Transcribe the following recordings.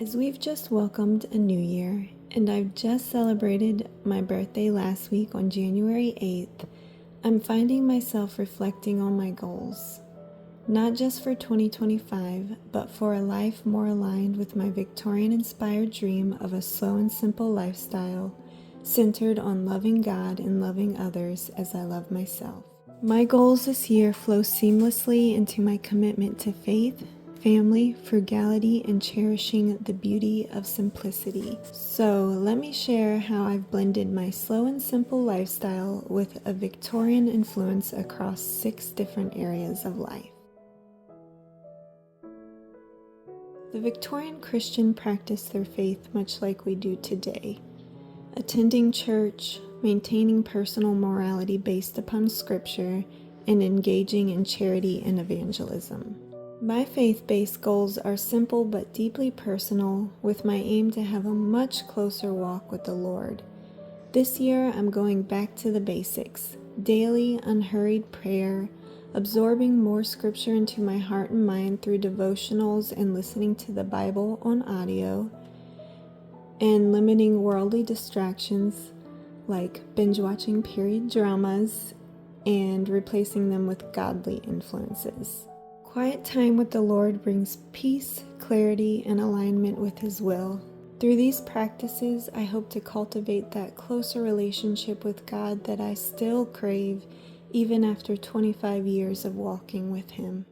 As we've just welcomed a new year, and I've just celebrated my birthday last week on January 8th, I'm finding myself reflecting on my goals. Not just for 2025, but for a life more aligned with my Victorian-inspired dream of a slow and simple lifestyle, centered on loving God and loving others as I love myself. My goals this year flow seamlessly into my commitment to faith, family, frugality, and cherishing the beauty of simplicity. So let me share how I've blended my slow and simple lifestyle with a Victorian influence across 6 different areas of life. The Victorian Christian practiced their faith much like we do today, attending church, maintaining personal morality based upon Scripture, and engaging in charity and evangelism. My faith-based goals are simple but deeply personal, with my aim to have a much closer walk with the Lord. This year, I'm going back to the basics: daily, unhurried prayer, absorbing more Scripture into my heart and mind through devotionals and listening to the Bible on audio, and limiting worldly distractions like binge-watching period dramas and replacing them with godly influences. Quiet time with the Lord brings peace, clarity, and alignment with His will. Through these practices, I hope to cultivate that closer relationship with God that I still crave even after 25 years of walking with Him.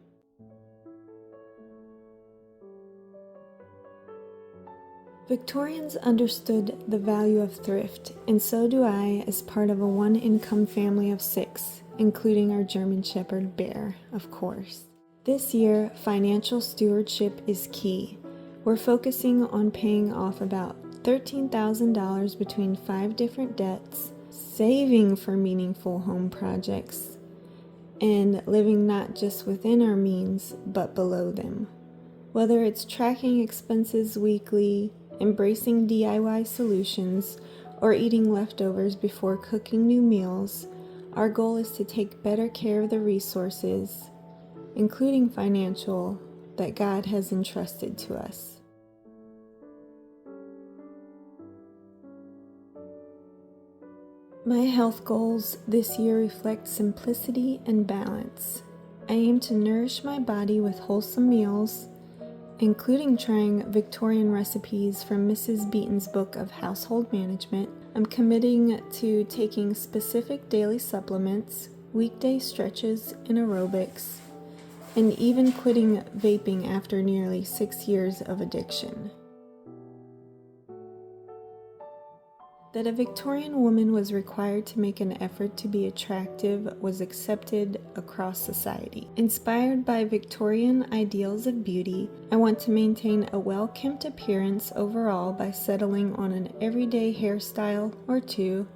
Victorians understood the value of thrift, and so do I as part of a one-income family of 6, including our German Shepherd Bear, of course. This year, financial stewardship is key. We're focusing on paying off about $13,000 between 5 different debts, saving for meaningful home projects, and living not just within our means, but below them. Whether it's tracking expenses weekly, embracing DIY solutions, or eating leftovers before cooking new meals, our goal is to take better care of the resources, including financial, that God has entrusted to us. My health goals this year reflect simplicity and balance. I aim to nourish my body with wholesome meals, including trying Victorian recipes from Mrs. Beaton's book of household management. I'm committing to taking specific daily supplements, weekday stretches and aerobics, and even quitting vaping after nearly 6 years of addiction. That a Victorian woman was required to make an effort to be attractive was accepted across society. Inspired by Victorian ideals of beauty, I want to maintain a well-kempt appearance overall by settling on an everyday hairstyle or 2,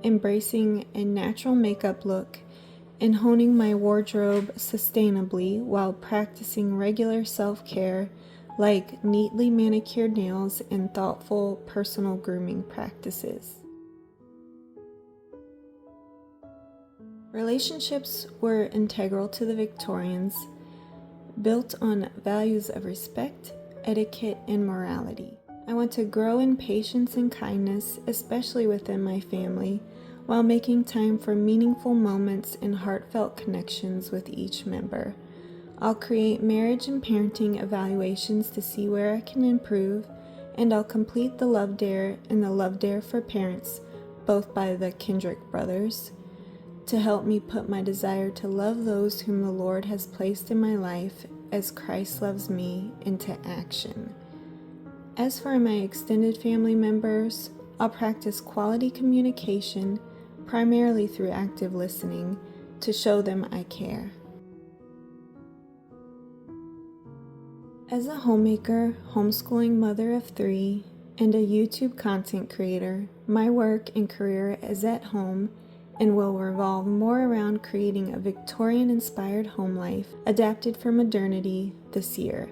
embracing a natural makeup look, and honing my wardrobe sustainably while practicing regular self-care like neatly manicured nails and thoughtful personal grooming practices. Relationships were integral to the Victorians, built on values of respect, etiquette, and morality. I want to grow in patience and kindness, especially within my family, while making time for meaningful moments and heartfelt connections with each member. I'll create marriage and parenting evaluations to see where I can improve, and I'll complete the Love Dare and the Love Dare for Parents, both by the Kendrick brothers, to help me put my desire to love those whom the Lord has placed in my life as Christ loves me into action. As for my extended family members, I'll practice quality communication, primarily through active listening, to show them I care. As a homemaker, homeschooling mother of 3, and a YouTube content creator, my work and career is at home and will revolve more around creating a Victorian-inspired home life adapted for modernity this year.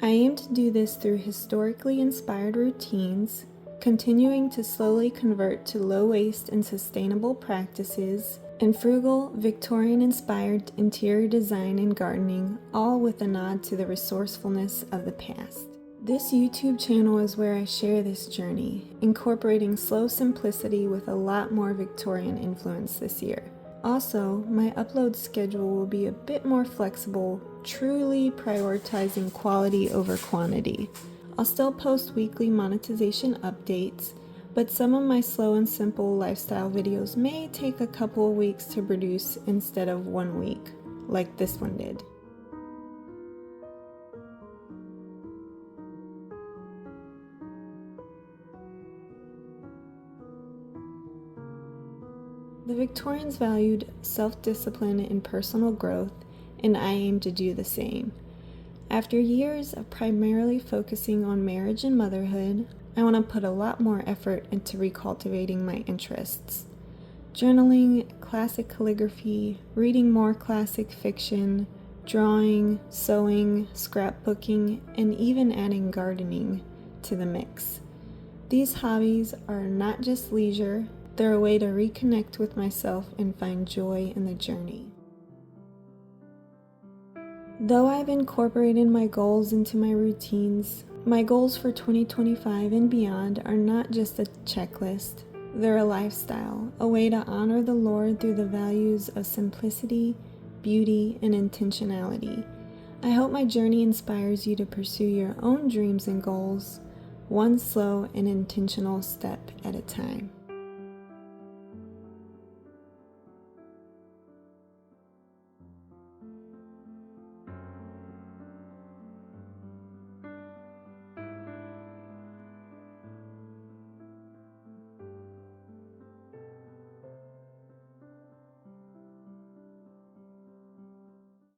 I aim to do this through historically inspired routines, continuing to slowly convert to low-waste and sustainable practices, and frugal, Victorian-inspired interior design and gardening, all with a nod to the resourcefulness of the past. This YouTube channel is where I share this journey, incorporating slow simplicity with a lot more Victorian influence this year. Also, my upload schedule will be a bit more flexible, truly prioritizing quality over quantity. I'll still post weekly monetization updates, but some of my slow and simple lifestyle videos may take a couple of weeks to produce instead of 1 week, like this one did. The Victorians valued self-discipline and personal growth, and I aim to do the same. After years of primarily focusing on marriage and motherhood, I want to put a lot more effort into recultivating my interests. Journaling, classic calligraphy, reading more classic fiction, drawing, sewing, scrapbooking, and even adding gardening to the mix. These hobbies are not just leisure, they're a way to reconnect with myself and find joy in the journey. Though I've incorporated my goals into my routines, my goals for 2025 and beyond are not just a checklist. They're a lifestyle, a way to honor the Lord through the values of simplicity, beauty, and intentionality. I hope my journey inspires you to pursue your own dreams and goals, one slow and intentional step at a time.